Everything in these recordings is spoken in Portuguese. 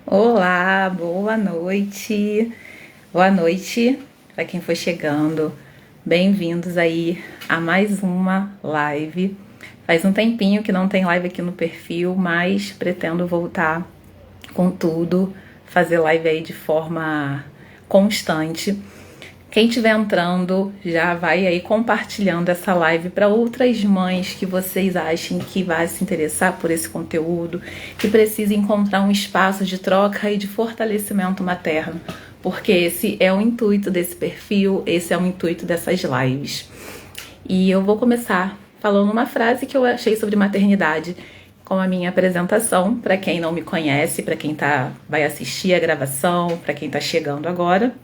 Olá, boa noite. Boa noite para quem for chegando. Bem-vindos aí a mais uma live. Faz um tempinho que não tem live aqui no perfil, mas pretendo voltar com tudo, fazer live aí de forma constante. Quem estiver entrando, já vai aí compartilhando essa live para outras mães que vocês achem que vai se interessar por esse conteúdo, que precisa encontrar um espaço de troca e de fortalecimento materno, porque esse é o intuito desse perfil, esse é o intuito dessas lives. E eu vou começar falando uma frase que eu achei sobre maternidade, com a minha apresentação, para quem não me conhece, para quem vai assistir a gravação, para quem está chegando agora.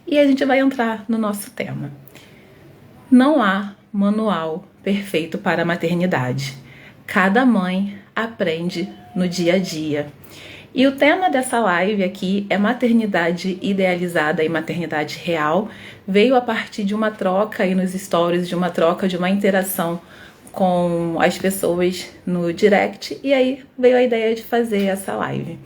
E a gente vai entrar no nosso tema. Não há manual perfeito para a maternidade. Cada mãe aprende no dia a dia. E o tema dessa live aqui é maternidade idealizada e maternidade real. Veio a partir de uma troca aí nos stories, de uma troca, de uma interação com as pessoas no direct. E aí veio a ideia de fazer essa live.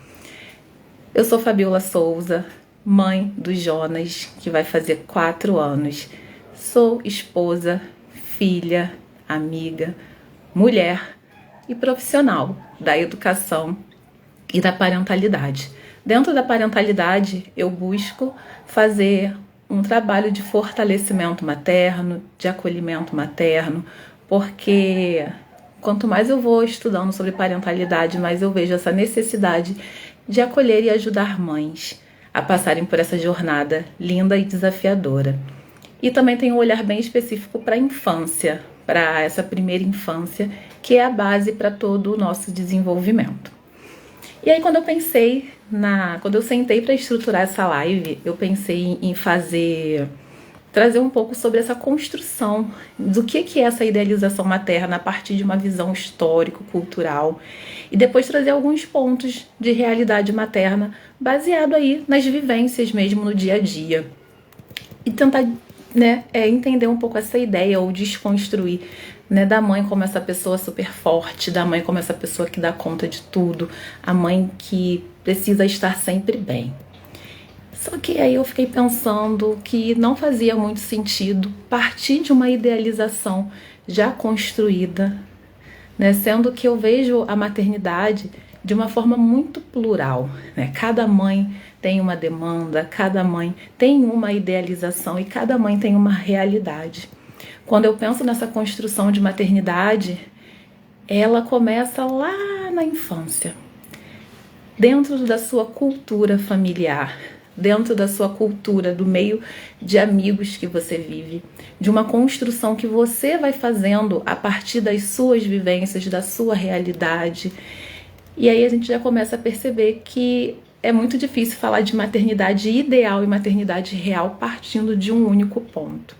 Eu sou Fabiola Souza, mãe do Jonas, que vai fazer 4 anos. Sou esposa, filha, amiga, mulher e profissional da educação e da parentalidade. Dentro da parentalidade, eu busco fazer um trabalho de fortalecimento materno, de acolhimento materno, porque quanto mais eu vou estudando sobre parentalidade, mais eu vejo essa necessidade de acolher e ajudar mães a passarem por essa jornada linda e desafiadora. E também tem um olhar bem específico para a infância, para essa primeira infância, que é a base para todo o nosso desenvolvimento. E aí quando eu sentei para estruturar essa live, eu pensei em trazer um pouco sobre essa construção do que é essa idealização materna a partir de uma visão histórico-cultural e depois trazer alguns pontos de realidade materna baseado aí nas vivências mesmo no dia a dia e tentar entender um pouco essa ideia ou desconstruir da mãe como essa pessoa super forte, da mãe como essa pessoa que dá conta de tudo, a mãe que precisa estar sempre bem. Só que aí eu fiquei pensando que não fazia muito sentido partir de uma idealização já construída, sendo que eu vejo a maternidade de uma forma muito plural. Cada mãe tem uma demanda, cada mãe tem uma idealização e cada mãe tem uma realidade. Quando eu penso nessa construção de maternidade, ela começa lá na infância, dentro da sua cultura familiar, dentro da sua cultura, do meio de amigos que você vive, de uma construção que você vai fazendo a partir das suas vivências, da sua realidade. E aí a gente já começa a perceber que é muito difícil falar de maternidade ideal e maternidade real partindo de um único ponto.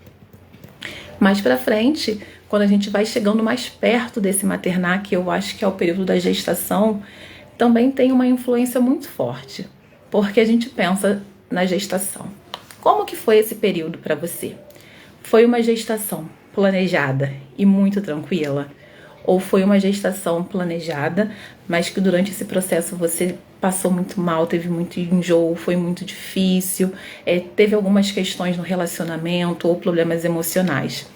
Mais pra frente, quando a gente vai chegando mais perto desse maternar, que eu acho que é o período da gestação, também tem uma influência muito forte. Porque a gente pensa na gestação. Como que foi esse período para você? Foi uma gestação planejada e muito tranquila? Ou foi uma gestação planejada, mas que durante esse processo você passou muito mal, teve muito enjoo, foi muito difícil, teve algumas questões no relacionamento ou problemas emocionais?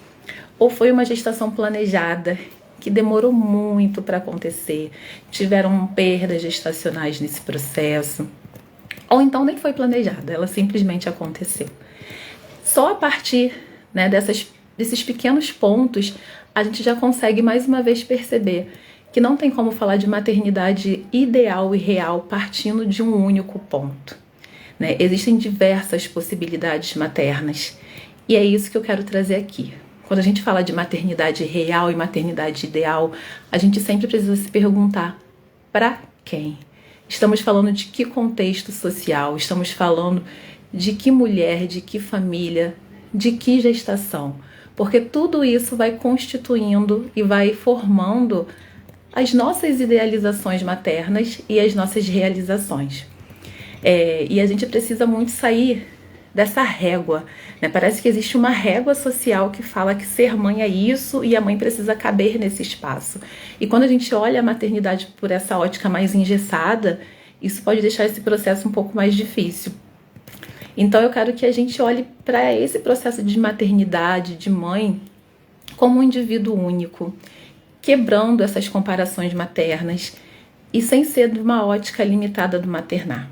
Ou foi uma gestação planejada que demorou muito para acontecer, tiveram perdas gestacionais nesse processo? Ou então nem foi planejada, ela simplesmente aconteceu. Só a partir desses pequenos pontos, a gente já consegue mais uma vez perceber que não tem como falar de maternidade ideal e real partindo de um único ponto. Existem diversas possibilidades maternas e é isso que eu quero trazer aqui. Quando a gente fala de maternidade real e maternidade ideal, a gente sempre precisa se perguntar: para quem? Estamos falando de que contexto social? Estamos falando de que mulher, de que família, de que gestação? Porque tudo isso vai constituindo e vai formando as nossas idealizações maternas e as nossas realizações. E a gente precisa muito sair dessa régua. Parece que existe uma régua social que fala que ser mãe é isso e a mãe precisa caber nesse espaço. E quando a gente olha a maternidade por essa ótica mais engessada, isso pode deixar esse processo um pouco mais difícil. Então eu quero que a gente olhe para esse processo de maternidade, de mãe, como um indivíduo único, quebrando essas comparações maternas e sem ser de uma ótica limitada do maternar.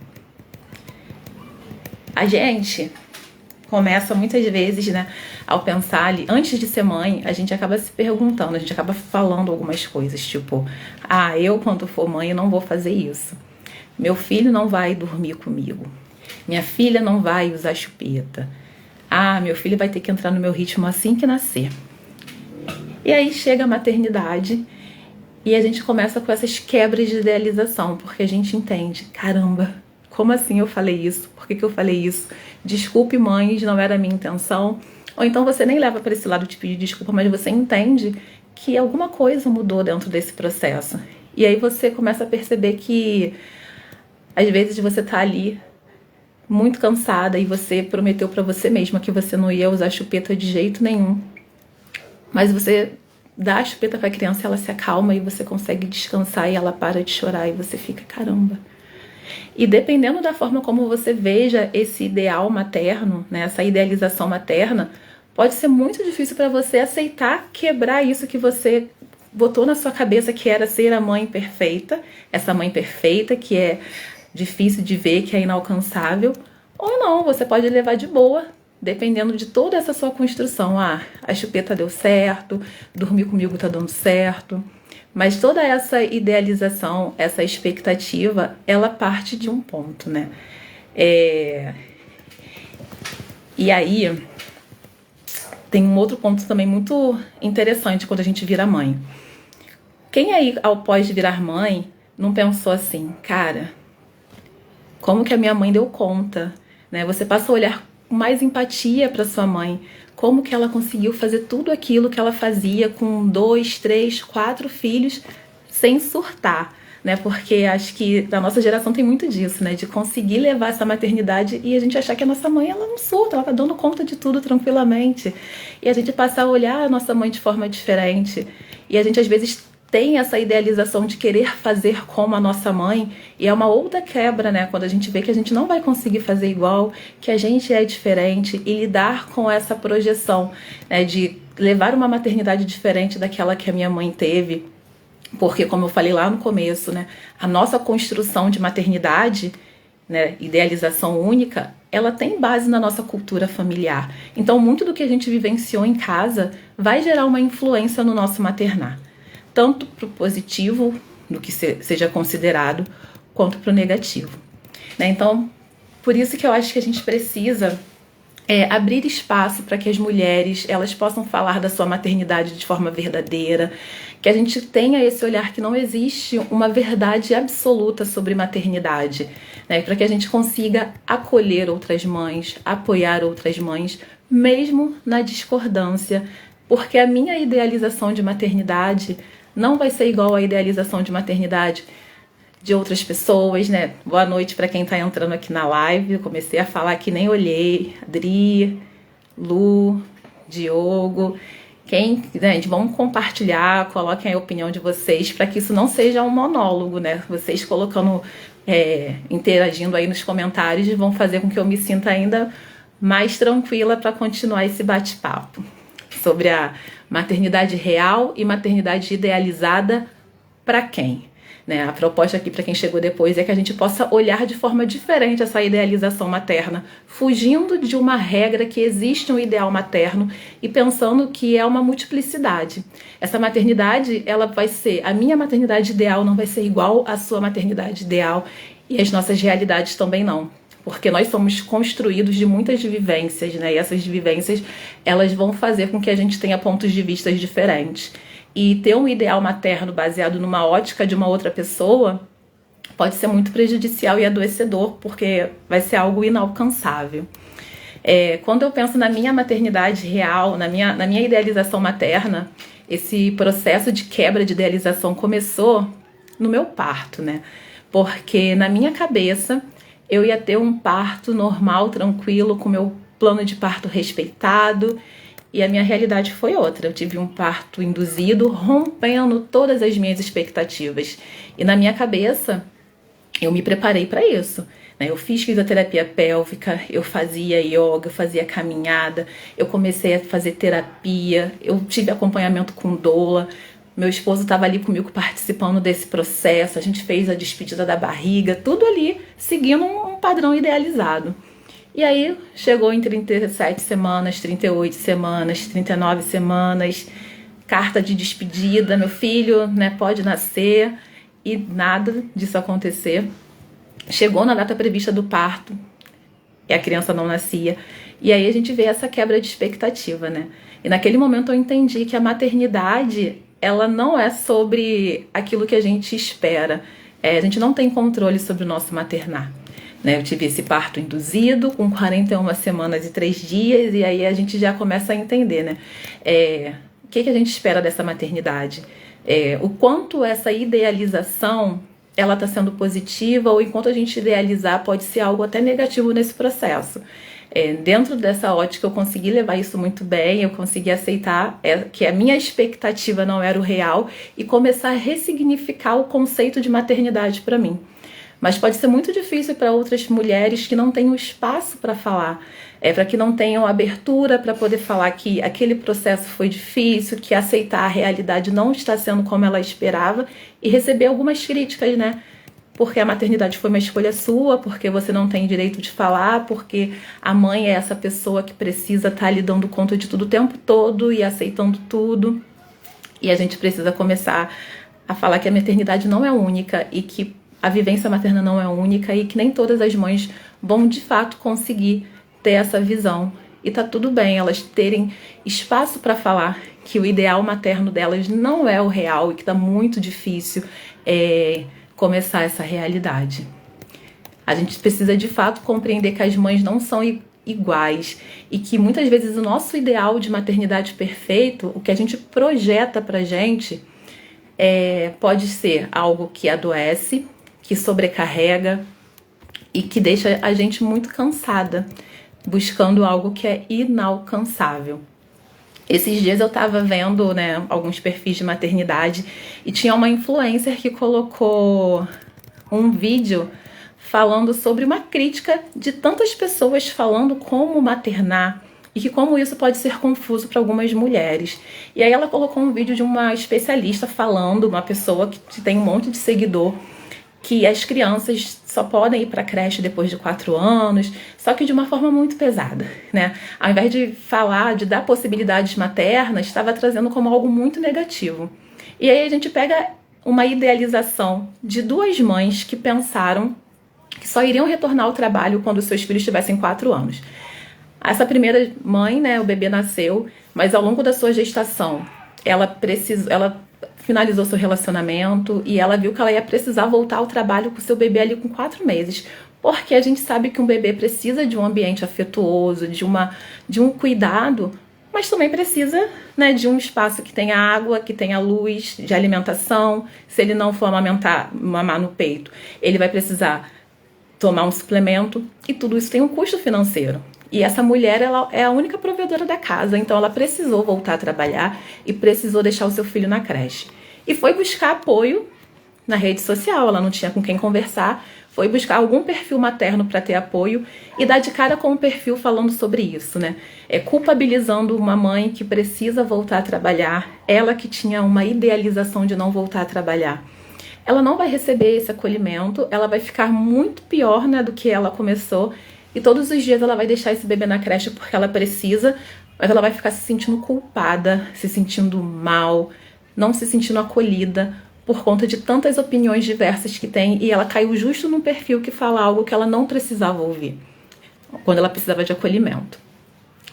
A gente começa muitas vezes, né, ao pensar ali, antes de ser mãe, a gente acaba se perguntando, a gente acaba falando algumas coisas, tipo, eu quando for mãe eu não vou fazer isso. Meu filho não vai dormir comigo. Minha filha não vai usar chupeta. Meu filho vai ter que entrar no meu ritmo assim que nascer. E aí chega a maternidade e a gente começa com essas quebras de idealização, porque a gente entende, caramba, como assim eu falei isso? Por que eu falei isso? Desculpe, mães, não era a minha intenção. Ou então você nem leva para esse lado de pedir desculpa, mas você entende que alguma coisa mudou dentro desse processo. E aí você começa a perceber que às vezes você tá ali muito cansada e você prometeu para você mesma que você não ia usar chupeta de jeito nenhum. Mas você dá a chupeta para a criança, ela se acalma e você consegue descansar e ela para de chorar e você fica, caramba. E dependendo da forma como você veja esse ideal materno, né, essa idealização materna, pode ser muito difícil para você aceitar quebrar isso que você botou na sua cabeça que era ser a mãe perfeita, essa mãe perfeita que é difícil de ver, que é inalcançável, ou não, você pode levar de boa, dependendo de toda essa sua construção. A chupeta deu certo, dormir comigo tá dando certo. Mas toda essa idealização, essa expectativa, ela parte de um ponto, né? E aí, tem um outro ponto também muito interessante quando a gente vira mãe. Quem aí, ao pós de virar mãe, não pensou assim, cara, como que a minha mãe deu conta, né? Você passa a olhar com mais empatia para sua mãe, como que ela conseguiu fazer tudo aquilo que ela fazia com 2, 3, 4 filhos sem surtar, né? Porque acho que na nossa geração tem muito disso, né? De conseguir levar essa maternidade e a gente achar que a nossa mãe, ela não surta, ela tá dando conta de tudo tranquilamente. E a gente passar a olhar a nossa mãe de forma diferente. E a gente às vezes tem essa idealização de querer fazer como a nossa mãe, e é uma outra quebra, né? Quando a gente vê que a gente não vai conseguir fazer igual, que a gente é diferente, e lidar com essa projeção, né, de levar uma maternidade diferente daquela que a minha mãe teve, porque, como eu falei lá no começo, né, a nossa construção de maternidade, né, idealização única, ela tem base na nossa cultura familiar. Então, muito do que a gente vivenciou em casa vai gerar uma influência no nosso maternar, tanto para o positivo, do que seja considerado, quanto para o negativo, né? Então, por isso que eu acho que a gente precisa abrir espaço para que as mulheres elas possam falar da sua maternidade de forma verdadeira, que a gente tenha esse olhar que não existe uma verdade absoluta sobre maternidade, né? Para que a gente consiga acolher outras mães, apoiar outras mães, mesmo na discordância, porque a minha idealização de maternidade não vai ser igual à idealização de maternidade de outras pessoas, né? Boa noite para quem tá entrando aqui na live. Eu comecei a falar que nem olhei. Adri, Lu, Diogo. Gente, vamos compartilhar, coloquem a opinião de vocês para que isso não seja um monólogo, né? Vocês colocando, interagindo aí nos comentários vão fazer com que eu me sinta ainda mais tranquila para continuar esse bate-papo sobre a maternidade real e maternidade idealizada para quem? Né? A proposta aqui para quem chegou depois é que a gente possa olhar de forma diferente essa idealização materna, fugindo de uma regra que existe um ideal materno e pensando que é uma multiplicidade. Essa maternidade, ela vai ser, a minha maternidade ideal não vai ser igual à sua maternidade ideal e as nossas realidades também não. Porque nós somos construídos de muitas vivências, né? E essas vivências, elas vão fazer com que a gente tenha pontos de vista diferentes. E ter um ideal materno baseado numa ótica de uma outra pessoa pode ser muito prejudicial e adoecedor, porque vai ser algo inalcançável. Quando eu penso na minha maternidade real, na minha idealização materna, esse processo de quebra de idealização começou no meu parto, né? Porque na minha cabeça eu ia ter um parto normal, tranquilo, com meu plano de parto respeitado, e a minha realidade foi outra. Eu tive um parto induzido, rompendo todas as minhas expectativas. E na minha cabeça, eu me preparei para isso, né? Eu fiz fisioterapia pélvica, eu fazia yoga, eu fazia caminhada, eu comecei a fazer terapia, eu tive acompanhamento com doula. Meu esposo estava ali comigo participando desse processo, a gente fez a despedida da barriga, tudo ali seguindo um padrão idealizado. E aí chegou em 37 semanas, 38 semanas, 39 semanas, carta de despedida, meu filho, né, pode nascer, e nada disso acontecer. Chegou na data prevista do parto e a criança não nascia. E aí a gente vê essa quebra de expectativa, né? E naquele momento eu entendi que a maternidade, ela não é sobre aquilo que a gente espera. A gente não tem controle sobre o nosso maternar. Né? Eu tive esse parto induzido com 41 semanas e 3 dias, e aí a gente já começa a entender, né? O que a gente espera dessa maternidade? O quanto essa idealização ela está sendo positiva, ou enquanto a gente idealizar pode ser algo até negativo nesse processo. Dentro dessa ótica eu consegui levar isso muito bem, eu consegui aceitar que a minha expectativa não era o real e começar a ressignificar o conceito de maternidade para mim. Mas pode ser muito difícil para outras mulheres que não têm o espaço para falar, para que não tenham abertura para poder falar que aquele processo foi difícil, que aceitar a realidade não está sendo como ela esperava e receber algumas críticas, né? Porque a maternidade foi uma escolha sua, porque você não tem direito de falar, porque a mãe é essa pessoa que precisa estar ali dando conta de tudo o tempo todo e aceitando tudo. E a gente precisa começar a falar que a maternidade não é única e que a vivência materna não é única e que nem todas as mães vão de fato conseguir ter essa visão. E tá tudo bem elas terem espaço para falar que o ideal materno delas não é o real e que tá muito difícil começar essa realidade. A gente precisa de fato compreender que as mães não são iguais e que muitas vezes o nosso ideal de maternidade perfeito, o que a gente projeta pra gente, pode ser algo que adoece, que sobrecarrega e que deixa a gente muito cansada, buscando algo que é inalcançável. Esses dias eu tava vendo, né, alguns perfis de maternidade e tinha uma influencer que colocou um vídeo falando sobre uma crítica de tantas pessoas falando como maternar e que como isso pode ser confuso para algumas mulheres. E aí ela colocou um vídeo de uma especialista falando, uma pessoa que tem um monte de seguidor, que as crianças só podem ir para a creche depois de 4 anos, só que de uma forma muito pesada, né? Ao invés de falar, de dar possibilidades maternas, estava trazendo como algo muito negativo. E aí a gente pega uma idealização de 2 mães que pensaram que só iriam retornar ao trabalho quando seus filhos tivessem 4 anos. Essa primeira mãe, né, o bebê nasceu, mas ao longo da sua gestação, ela finalizou seu relacionamento e ela viu que ela ia precisar voltar ao trabalho com seu bebê ali com 4 meses. Porque a gente sabe que um bebê precisa de um ambiente afetuoso, de um cuidado, mas também precisa, né, de um espaço que tenha água, que tenha luz, de alimentação. Se ele não for mamar no peito, ele vai precisar tomar um suplemento e tudo isso tem um custo financeiro. E essa mulher, ela é a única provedora da casa, então ela precisou voltar a trabalhar e precisou deixar o seu filho na creche. E foi buscar apoio na rede social, ela não tinha com quem conversar, foi buscar algum perfil materno para ter apoio e dar de cara com um perfil falando sobre isso, né? Culpabilizando uma mãe que precisa voltar a trabalhar, ela que tinha uma idealização de não voltar a trabalhar. Ela não vai receber esse acolhimento, ela vai ficar muito pior, né, do que ela começou. E todos os dias ela vai deixar esse bebê na creche porque ela precisa, mas ela vai ficar se sentindo culpada, se sentindo mal, não se sentindo acolhida por conta de tantas opiniões diversas que tem, e ela caiu justo num perfil que fala algo que ela não precisava ouvir, quando ela precisava de acolhimento.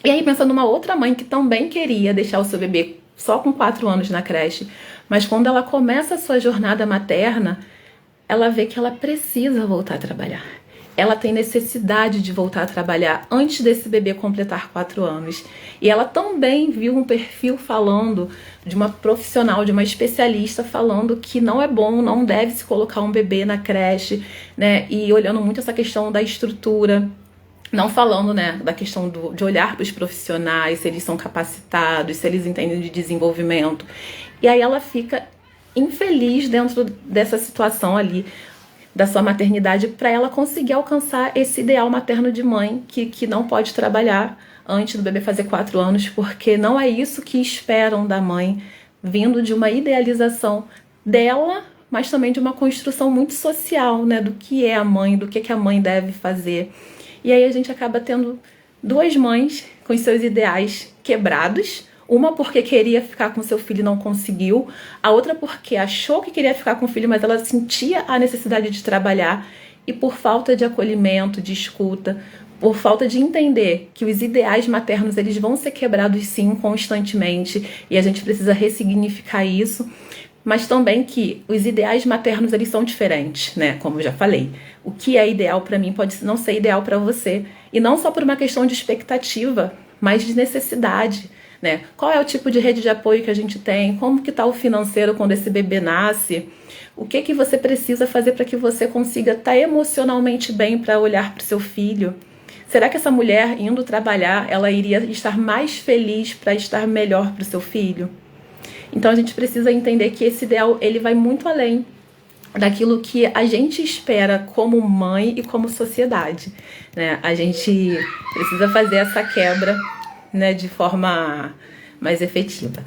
E aí pensando numa outra mãe que também queria deixar o seu bebê só com 4 anos na creche, mas quando ela começa a sua jornada materna, ela vê que ela precisa voltar a trabalhar. Ela tem necessidade de voltar a trabalhar antes desse bebê completar 4 anos. E ela também viu um perfil falando de uma profissional, de uma especialista, falando que não é bom, não deve se colocar um bebê na creche, né? E olhando muito essa questão da estrutura, não falando, né, da questão de olhar para os profissionais, se eles são capacitados, se eles entendem de desenvolvimento. E aí ela fica infeliz dentro dessa situação ali, da sua maternidade para ela conseguir alcançar esse ideal materno de mãe que não pode trabalhar antes do bebê fazer 4 anos, porque não é isso que esperam da mãe, vindo de uma idealização dela, mas também de uma construção muito social, né, do que é a mãe, do que a mãe deve fazer. E aí a gente acaba tendo 2 mães com os seus ideais quebrados, uma porque queria ficar com seu filho e não conseguiu, a outra porque achou que queria ficar com o filho, mas ela sentia a necessidade de trabalhar, e por falta de acolhimento, de escuta, por falta de entender que os ideais maternos eles vão ser quebrados sim constantemente, e a gente precisa ressignificar isso, mas também que os ideais maternos eles são diferentes, né? Como eu já falei, o que é ideal para mim pode não ser ideal para você, e não só por uma questão de expectativa, mas de necessidade, né? Qual é o tipo de rede de apoio que a gente tem? Como que está o financeiro quando esse bebê nasce? O que você precisa fazer para que você consiga estar emocionalmente bem para olhar para o seu filho? Será que essa mulher indo trabalhar, ela iria estar mais feliz para estar melhor para o seu filho? Então a gente precisa entender que esse ideal ele vai muito além daquilo que a gente espera como mãe e como sociedade, né? A gente precisa fazer essa quebra, né, de forma mais efetiva.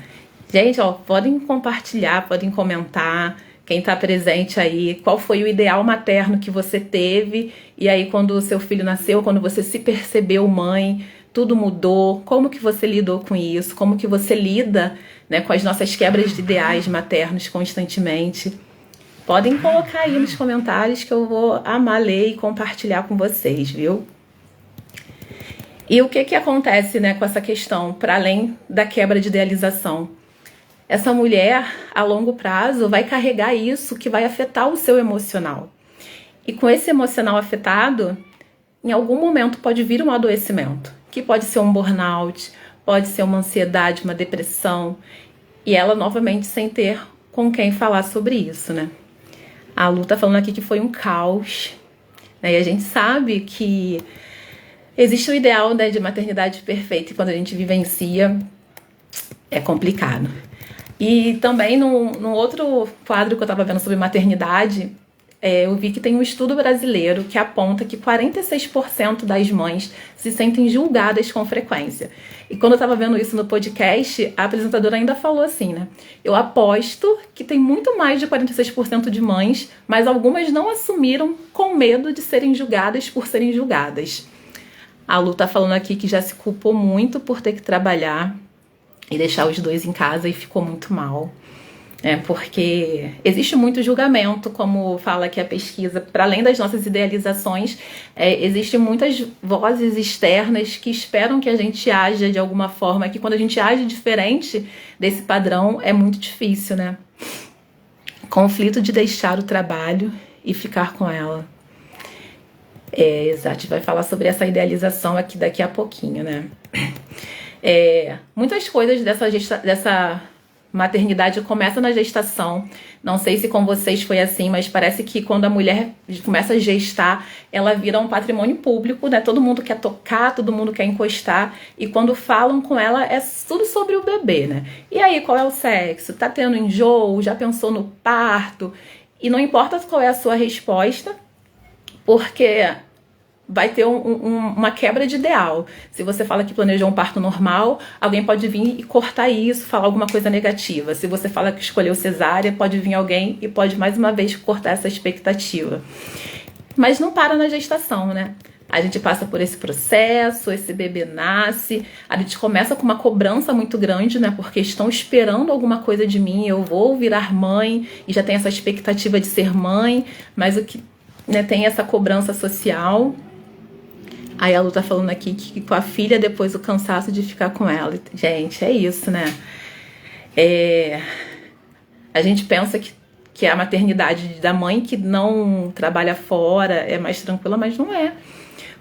Gente, ó, podem compartilhar, podem comentar, quem está presente aí, qual foi o ideal materno que você teve, e aí quando o seu filho nasceu, quando você se percebeu mãe, tudo mudou, como que você lidou com isso, como que você lida, né, com as nossas quebras de ideais maternos constantemente. Podem colocar aí nos comentários que eu vou amar ler e compartilhar com vocês, viu? E o que acontece, né, com essa questão, para além da quebra de idealização? Essa mulher, a longo prazo, vai carregar isso que vai afetar o seu emocional. E com esse emocional afetado, em algum momento pode vir um adoecimento, que pode ser um burnout, pode ser uma ansiedade, uma depressão, e ela novamente sem ter com quem falar sobre isso, né? A Lu tá falando aqui que foi um caos, né? E a gente sabe que existe o ideal, né, de maternidade perfeita, e quando a gente vivencia, é complicado. E também, num outro quadro que eu estava vendo sobre maternidade, eu vi que tem um estudo brasileiro que aponta que 46% das mães se sentem julgadas com frequência. E quando eu estava vendo isso no podcast, a apresentadora ainda falou assim, né? Eu aposto que tem muito mais de 46% de mães, mas algumas não assumiram com medo de serem julgadas por serem julgadas. A Lu tá falando aqui que já se culpou muito por ter que trabalhar e deixar os 2 em casa e ficou muito mal. Porque existe muito julgamento, como fala aqui a pesquisa, para além das nossas idealizações, existem muitas vozes externas que esperam que a gente haja de alguma forma, que quando a gente age diferente desse padrão é muito difícil, né? Conflito de deixar o trabalho e ficar com ela. Exato, vai falar sobre essa idealização aqui daqui a pouquinho, né? Muitas coisas dessa maternidade começa na gestação. Não sei se com vocês foi assim, mas parece que quando a mulher começa a gestar, ela vira um patrimônio público, né? Todo mundo quer tocar, todo mundo quer encostar, e quando falam com ela é tudo sobre o bebê, né? E aí, qual é o sexo? Tá tendo enjoo? Já pensou no parto? E não importa qual é a sua resposta, porque vai ter uma quebra de ideal. Se você fala que planejou um parto normal, alguém pode vir e cortar isso, falar alguma coisa negativa. Se você fala que escolheu cesárea, pode vir alguém e pode mais uma vez cortar essa expectativa. Mas não para na gestação, né? A gente passa por esse processo, esse bebê nasce, a gente começa com uma cobrança muito grande, né? Porque estão esperando alguma coisa de mim, eu vou virar mãe, e já tem essa expectativa de ser mãe, mas o que, né, tem essa cobrança social. Aí a Lu tá falando aqui que com a filha depois o cansaço de ficar com ela. Gente, é isso, né? A gente pensa que a maternidade da mãe que não trabalha fora é mais tranquila, mas não é.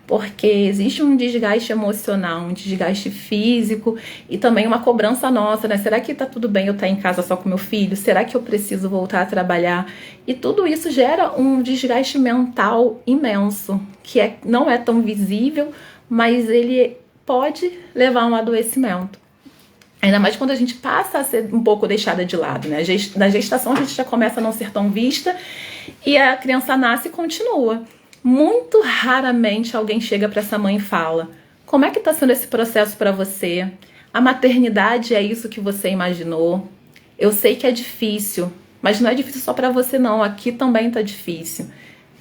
Porque existe um desgaste emocional, um desgaste físico e também uma cobrança nossa, né? Será que tá tudo bem eu estar em casa só com meu filho? Será que eu preciso voltar a trabalhar? E tudo isso gera um desgaste mental imenso, que não é tão visível, mas ele pode levar a um adoecimento. Ainda mais quando a gente passa a ser um pouco deixada de lado, né? Na gestação a gente já começa a não ser tão vista, E a criança nasce e continua. Muito raramente alguém chega para essa mãe e fala: como é que está sendo esse processo para você? A maternidade é isso que você imaginou? Eu sei que é difícil, mas não é difícil só para você não, aqui também está difícil.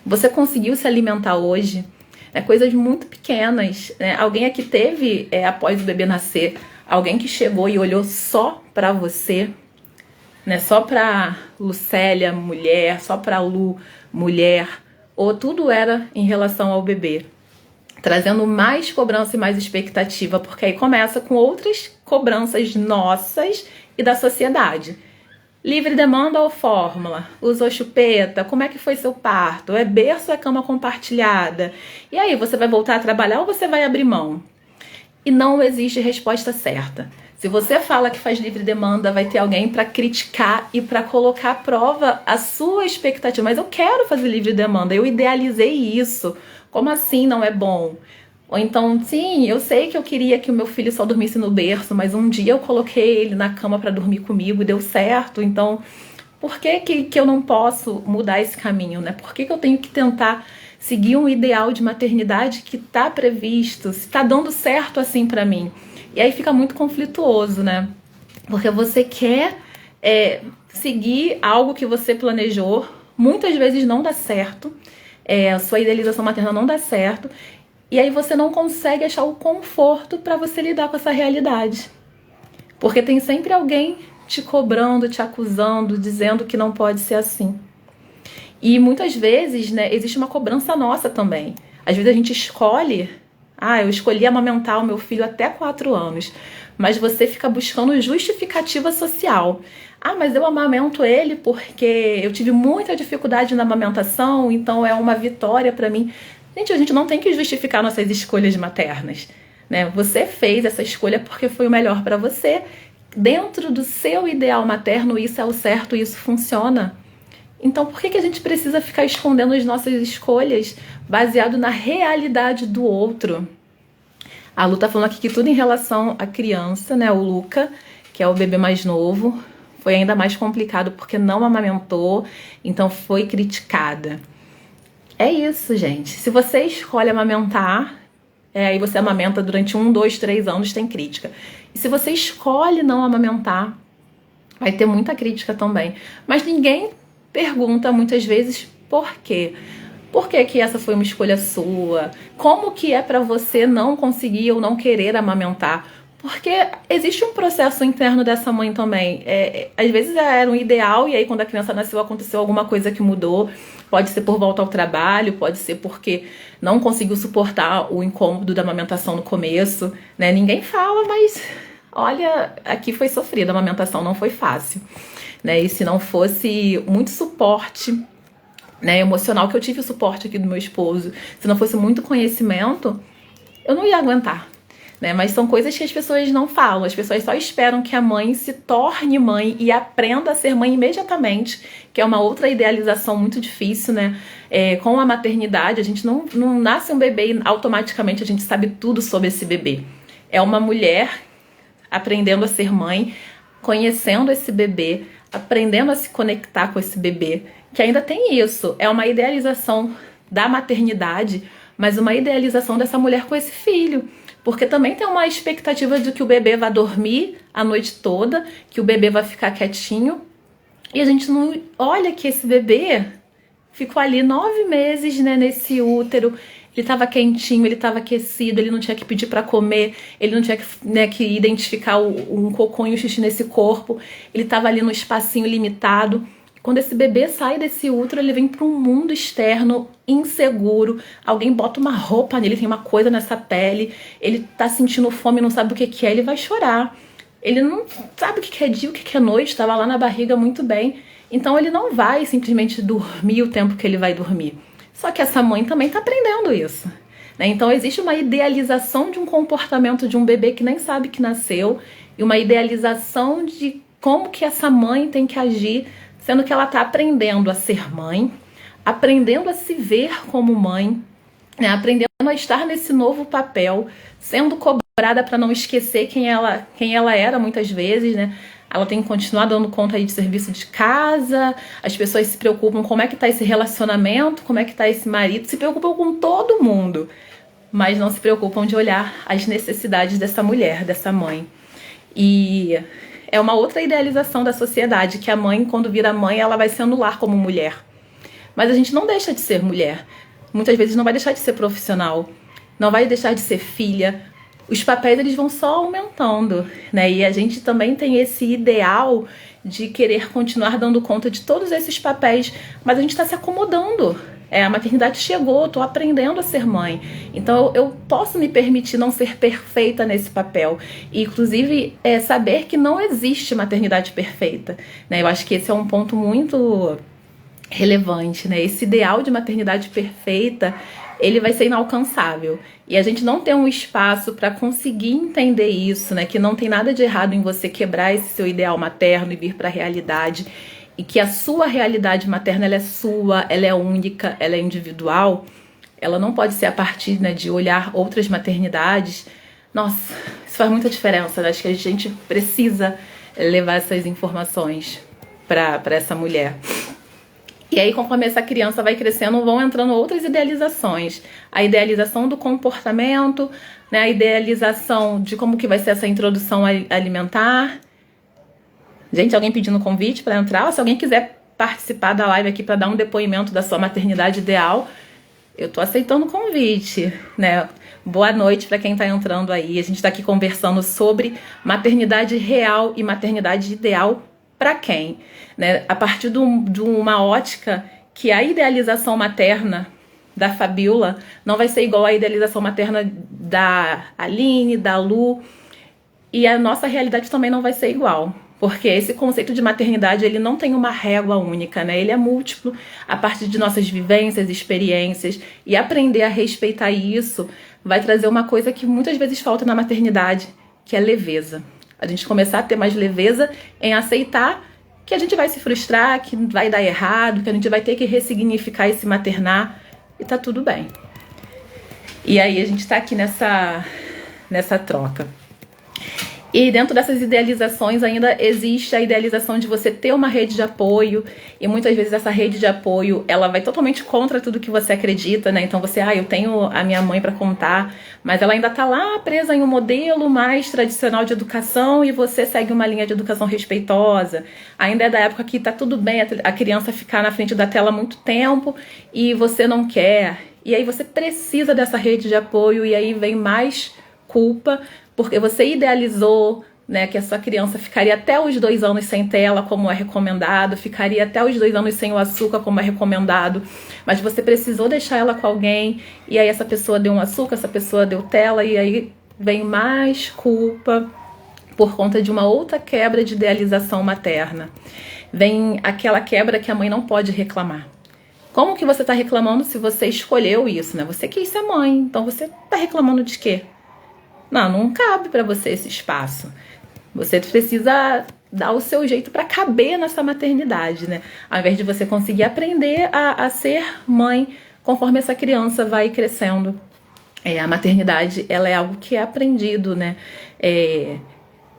Você conseguiu se alimentar hoje? Coisas muito pequenas, né? Alguém aqui teve, após o bebê nascer, alguém que chegou e olhou só para você, né? Só para Lucélia, mulher, só para Lu, mulher, ou tudo era em relação ao bebê, trazendo mais cobrança e mais expectativa, porque aí começa com outras cobranças nossas e da sociedade. Livre demanda ou fórmula? Usou chupeta? Como é que foi seu parto? É berço ou é cama compartilhada? E aí, você vai voltar a trabalhar ou você vai abrir mão? E não existe resposta certa. Se você fala que faz livre demanda, vai ter alguém para criticar e para colocar à prova a sua expectativa. Mas eu quero fazer livre demanda, eu idealizei isso. Como assim não é bom? Ou então, sim, eu sei que eu queria que o meu filho só dormisse no berço, mas um dia eu coloquei ele na cama para dormir comigo e deu certo. Então, por que eu não posso mudar esse caminho, né? Por que eu tenho que tentar seguir um ideal de maternidade que está previsto, se está dando certo assim para mim? E aí fica muito conflituoso, né? Porque você quer seguir algo que você planejou, muitas vezes não dá certo, a sua idealização materna não dá certo, e aí você não consegue achar o conforto para você lidar com essa realidade. Porque tem sempre alguém te cobrando, te acusando, dizendo que não pode ser assim. E muitas vezes, né, existe uma cobrança nossa também. Às vezes a gente escolhe, eu escolhi amamentar o meu filho até 4 anos, mas você fica buscando justificativa social. Mas eu amamento ele porque eu tive muita dificuldade na amamentação, então é uma vitória para mim. Gente, a gente não tem que justificar nossas escolhas maternas, né? Você fez essa escolha porque foi o melhor para você. Dentro do seu ideal materno, isso é o certo e isso funciona. Então, por que a gente precisa ficar escondendo as nossas escolhas baseado na realidade do outro? A Lu tá falando aqui que tudo em relação à criança, né? O Luca, que é o bebê mais novo, foi ainda mais complicado porque não amamentou, então foi criticada. É isso, gente. Se você escolhe amamentar, aí você amamenta durante 1, 2, 3 anos, tem crítica. E se você escolhe não amamentar, vai ter muita crítica também. Mas ninguém pergunta muitas vezes por quê. Por que que essa foi uma escolha sua? Como que é para você não conseguir ou não querer amamentar? Porque existe um processo interno dessa mãe também. Às vezes era um ideal e aí quando a criança nasceu aconteceu alguma coisa que mudou. Pode ser por volta ao trabalho, pode ser porque não conseguiu suportar o incômodo da amamentação no começo, né? Ninguém fala, mas olha, aqui foi sofrido, a amamentação não foi fácil, né? E se não fosse muito suporte, né, emocional, que eu tive o suporte aqui do meu esposo, se não fosse muito conhecimento, eu não ia aguentar. Né? Mas são coisas que as pessoas não falam. As pessoas só esperam que a mãe se torne mãe e aprenda a ser mãe imediatamente, que é uma outra idealização muito difícil, né? Com a maternidade, a gente não nasce um bebê e automaticamente a gente sabe tudo sobre esse bebê. É uma mulher aprendendo a ser mãe, conhecendo esse bebê, aprendendo a se conectar com esse bebê, que ainda tem isso. É uma idealização da maternidade, mas uma idealização dessa mulher com esse filho. Porque também tem uma expectativa de que o bebê vai dormir a noite toda, que o bebê vai ficar quietinho. E a gente não olha que esse bebê ficou ali 9 meses, né, nesse útero. Ele estava quentinho, ele estava aquecido, ele não tinha que pedir para comer, ele não tinha que, né, que identificar um cocô e um xixi nesse corpo. Ele estava ali no espacinho limitado. Quando esse bebê sai desse útero, ele vem para um mundo externo inseguro. Alguém bota uma roupa nele, tem uma coisa nessa pele. Ele tá sentindo fome, não sabe o que é, ele vai chorar. Ele não sabe o que é dia, o que é noite, estava lá na barriga muito bem. Então ele não vai simplesmente dormir o tempo que ele vai dormir. Só que essa mãe também tá aprendendo isso, né? Então existe uma idealização de um comportamento de um bebê que nem sabe que nasceu e uma idealização de como que essa mãe tem que agir, sendo que ela está aprendendo a ser mãe, aprendendo a se ver como mãe, né? Aprendendo a estar nesse novo papel, sendo cobrada para não esquecer quem ela era muitas vezes, né? ela tem que continuar dando conta aí de serviço de casa, as pessoas se preocupam como é que tá esse relacionamento, como é que tá esse marido, se preocupam com todo mundo, mas não se preocupam de olhar as necessidades dessa mulher, dessa mãe. E é uma outra idealização da sociedade, que a mãe, quando vira mãe, ela vai se anular como mulher. Mas a gente não deixa de ser mulher. Muitas vezes não vai deixar de ser profissional, não vai deixar de ser filha. Os papéis, eles vão só aumentando, né? E a gente também tem esse ideal de querer continuar dando conta de todos esses papéis, mas a gente está se acomodando. A maternidade chegou, estou aprendendo a ser mãe. Então eu posso me permitir não ser perfeita nesse papel. E, inclusive, saber que não existe maternidade perfeita, né? Eu acho que esse é um ponto muito relevante, né? Esse ideal de maternidade perfeita, ele vai ser inalcançável. E a gente não tem um espaço para conseguir entender isso, né? Que não tem nada de errado em você quebrar esse seu ideal materno e vir para a realidade. E que a sua realidade materna, ela é sua, ela é única, ela é individual. Ela não pode ser a partir, né, de olhar outras maternidades. Nossa, isso faz muita diferença, né? Acho que a gente precisa levar essas informações para essa mulher. E aí, conforme essa criança vai crescendo, vão entrando outras idealizações. A idealização do comportamento, né? A idealização de como que vai ser essa introdução alimentar. Gente, alguém pedindo convite para entrar? Ou se alguém quiser participar da live aqui para dar um depoimento da sua maternidade ideal, eu tô aceitando o convite, né? Boa noite para quem tá entrando aí. A gente tá aqui conversando sobre maternidade real e maternidade ideal para quem, né? A partir de uma ótica que a idealização materna da Fabiola não vai ser igual à idealização materna da Aline, da Lu, e a nossa realidade também não vai ser igual, porque esse conceito de maternidade, ele não tem uma régua única, né? Ele é múltiplo a partir de nossas vivências, experiências, e aprender a respeitar isso vai trazer uma coisa que muitas vezes falta na maternidade, que é leveza. A gente começar a ter mais leveza em aceitar que a gente vai se frustrar, que vai dar errado, que a gente vai ter que ressignificar esse maternar, e tá tudo bem. E aí a gente tá aqui nessa troca. E dentro dessas idealizações ainda existe a idealização de você ter uma rede de apoio, e muitas vezes essa rede de apoio, ela vai totalmente contra tudo que você acredita, né? Então você, eu tenho a minha mãe para contar, mas ela ainda tá lá presa em um modelo mais tradicional de educação e você segue uma linha de educação respeitosa. Ainda é da época que tá tudo bem a criança ficar na frente da tela muito tempo e você não quer. E aí você precisa dessa rede de apoio e aí vem mais culpa, porque você idealizou, né, que a sua criança ficaria até os 2 anos sem tela, como é recomendado, ficaria até os 2 anos sem o açúcar, como é recomendado, mas você precisou deixar ela com alguém, e aí essa pessoa deu um açúcar, essa pessoa deu tela, e aí vem mais culpa por conta de uma outra quebra de idealização materna. Vem aquela quebra que a mãe não pode reclamar. Como que você está reclamando se você escolheu isso, né? Você quis ser mãe, então você está reclamando de quê? Não cabe para você esse espaço. Você precisa dar o seu jeito para caber nessa maternidade, né? Ao invés de você conseguir aprender a ser mãe conforme essa criança vai crescendo. A maternidade, ela é algo que é aprendido, né?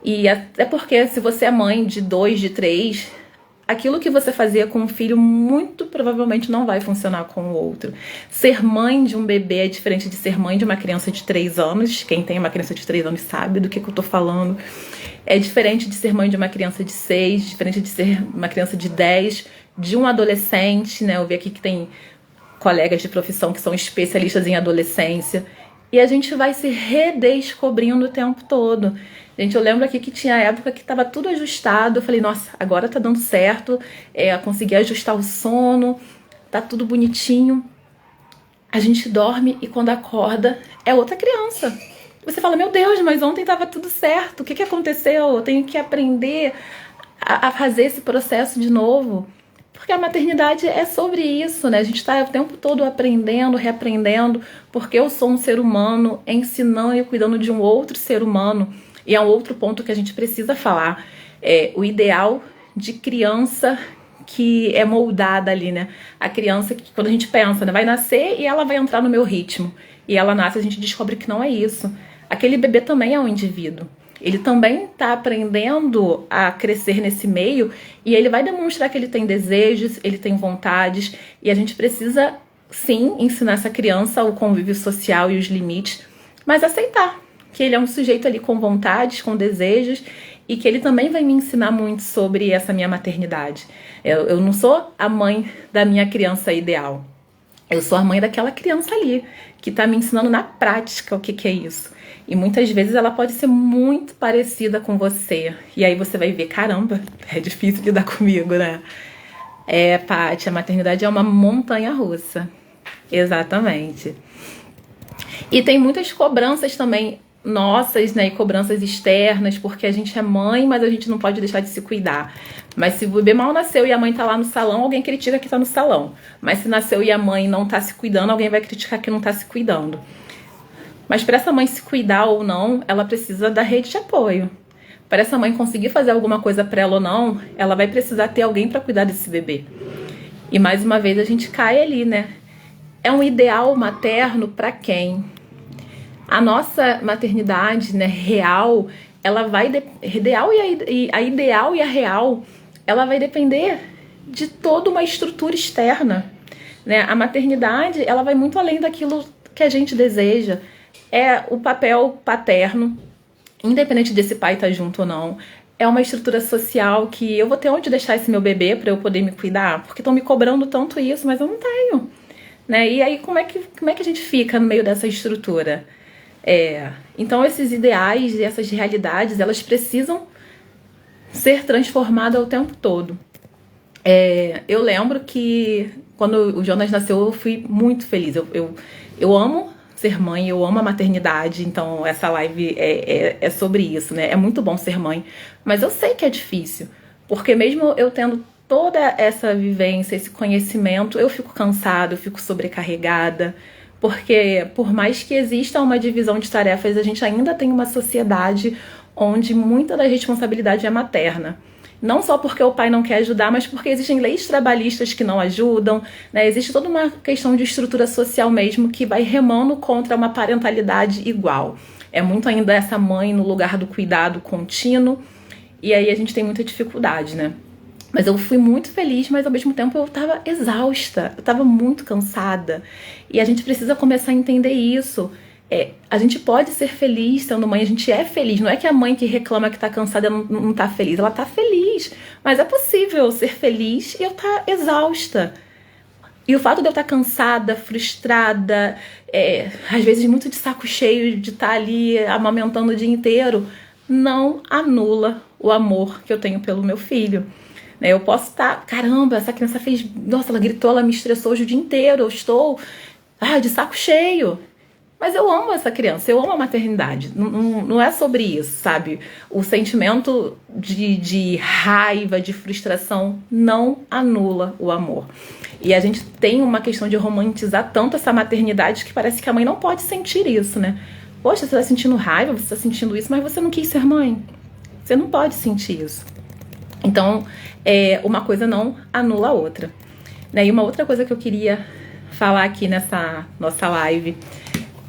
E até porque se você é mãe de 2, de 3... aquilo que você fazia com um filho muito provavelmente não vai funcionar com o outro. Ser mãe de um bebê é diferente de ser mãe de uma criança de 3 anos. Quem tem uma criança de 3 anos sabe do que eu tô falando. É diferente de ser mãe de uma criança de 6, diferente de ser uma criança de 10, de um adolescente, né? Eu vi aqui que tem colegas de profissão que são especialistas em adolescência. E a gente vai se redescobrindo o tempo todo. Gente, eu lembro aqui que tinha época que estava tudo ajustado. Eu falei, nossa, agora tá dando certo. Eu consegui ajustar o sono, tá tudo bonitinho. A gente dorme e quando acorda é outra criança. Você fala, meu Deus, mas ontem tava tudo certo. O que aconteceu? Eu tenho que aprender a fazer esse processo de novo. Porque a maternidade é sobre isso, né? A gente está o tempo todo aprendendo, reaprendendo, porque eu sou um ser humano ensinando e cuidando de um outro ser humano. E é um outro ponto que a gente precisa falar. O ideal de criança que é moldada ali, né? A criança que, quando a gente pensa, né, vai nascer e ela vai entrar no meu ritmo. E ela nasce e a gente descobre que não é isso. Aquele bebê também é um indivíduo. Ele também está aprendendo a crescer nesse meio e ele vai demonstrar que ele tem desejos, ele tem vontades e a gente precisa, sim, ensinar essa criança o convívio social e os limites, mas aceitar que ele é um sujeito ali com vontades, com desejos e que ele também vai me ensinar muito sobre essa minha maternidade. Eu não sou a mãe da minha criança ideal. Eu sou a mãe daquela criança ali, que está me ensinando na prática o que é isso. E muitas vezes ela pode ser muito parecida com você. E aí você vai ver, caramba, é difícil lidar comigo, né? Paty, a maternidade é uma montanha-russa. Exatamente. E tem muitas cobranças também nossas, né, e cobranças externas, porque a gente é mãe, mas a gente não pode deixar de se cuidar. Mas se o bebê mal nasceu e a mãe tá lá no salão, alguém critica que tá no salão. Mas se nasceu e a mãe não tá se cuidando, alguém vai criticar que não tá se cuidando. Mas para essa mãe se cuidar ou não, ela precisa da rede de apoio. Para essa mãe conseguir fazer alguma coisa para ela ou não, ela vai precisar ter alguém para cuidar desse bebê. E mais uma vez a gente cai ali, né? É um ideal materno para quem? A nossa maternidade, né, real, ela vai ideal a ideal e a real, ela vai depender de toda uma estrutura externa, né? A maternidade, ela vai muito além daquilo que a gente deseja. É o papel paterno, independente desse pai estar junto ou não. É uma estrutura social que eu vou ter onde deixar esse meu bebê para eu poder me cuidar, porque estão me cobrando tanto isso, mas eu não tenho, né? E aí como é que a gente fica no meio dessa estrutura? Então esses ideais e essas realidades, elas precisam ser transformadas o tempo todo. Eu lembro que quando o Jonas nasceu eu fui muito feliz. Eu amo ser mãe, eu amo a maternidade, então essa live é sobre isso, né? É muito bom ser mãe, mas eu sei que é difícil, porque mesmo eu tendo toda essa vivência, esse conhecimento, eu fico cansada, eu fico sobrecarregada, porque por mais que exista uma divisão de tarefas, a gente ainda tem uma sociedade onde muita da responsabilidade é materna. Não só porque o pai não quer ajudar, mas porque existem leis trabalhistas que não ajudam, né? Existe toda uma questão de estrutura social mesmo que vai remando contra uma parentalidade igual. É muito ainda essa mãe no lugar do cuidado contínuo, e aí a gente tem muita dificuldade, né? Mas eu fui muito feliz, mas ao mesmo tempo eu estava exausta, eu estava muito cansada. E a gente precisa começar a entender isso. A gente pode ser feliz sendo mãe, a gente é feliz. Não é que a mãe que reclama que tá cansada não tá feliz, ela tá feliz. Mas é possível ser feliz e eu tá exausta. E o fato de eu estar cansada, frustrada, às vezes muito de saco cheio de estar ali amamentando o dia inteiro, não anula o amor que eu tenho pelo meu filho. Eu posso estar, caramba, essa criança fez, nossa, ela gritou, ela me estressou hoje o dia inteiro, eu estou de saco cheio. Mas eu amo essa criança, eu amo a maternidade, não é sobre isso, sabe? O sentimento de raiva, de frustração não anula o amor. E a gente tem uma questão de romantizar tanto essa maternidade que parece que a mãe não pode sentir isso, né? Poxa, você tá sentindo raiva, você tá sentindo isso, mas você não quis ser mãe. Você não pode sentir isso. Então, uma coisa não anula a outra. E uma outra coisa que eu queria falar aqui nessa nossa live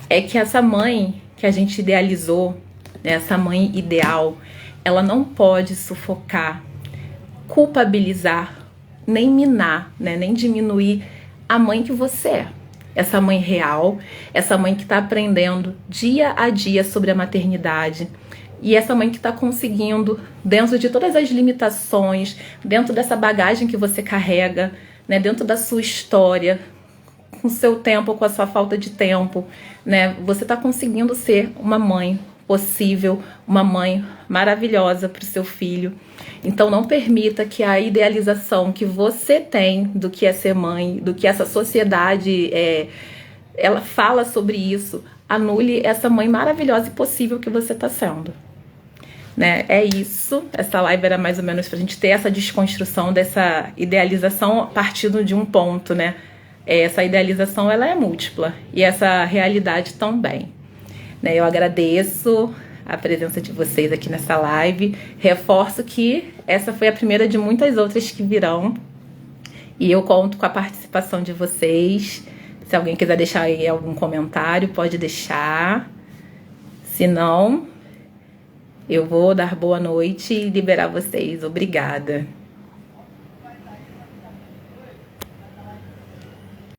é que essa mãe que a gente idealizou, né, essa mãe ideal, ela não pode sufocar, culpabilizar, nem minar, né, nem diminuir a mãe que você é. Essa mãe real, essa mãe que está aprendendo dia a dia sobre a maternidade. E essa mãe que está conseguindo, dentro de todas as limitações, dentro dessa bagagem que você carrega, né, dentro da sua história, com o seu tempo, com a sua falta de tempo, né, você está conseguindo ser uma mãe possível, uma mãe maravilhosa para o seu filho. Então não permita que a idealização que você tem do que é ser mãe, do que essa sociedade ela fala sobre isso, anule essa mãe maravilhosa e possível que você está sendo. Né? É isso, essa live era mais ou menos pra gente ter essa desconstrução dessa idealização a partir de um ponto, né? Essa idealização, ela é múltipla e essa realidade também, né? Eu agradeço a presença de vocês aqui nessa live, reforço que essa foi a primeira de muitas outras que virão e eu conto com a participação de vocês. Se alguém quiser deixar aí algum comentário, pode deixar. Se não, Eu vou dar boa noite e liberar vocês. Obrigada.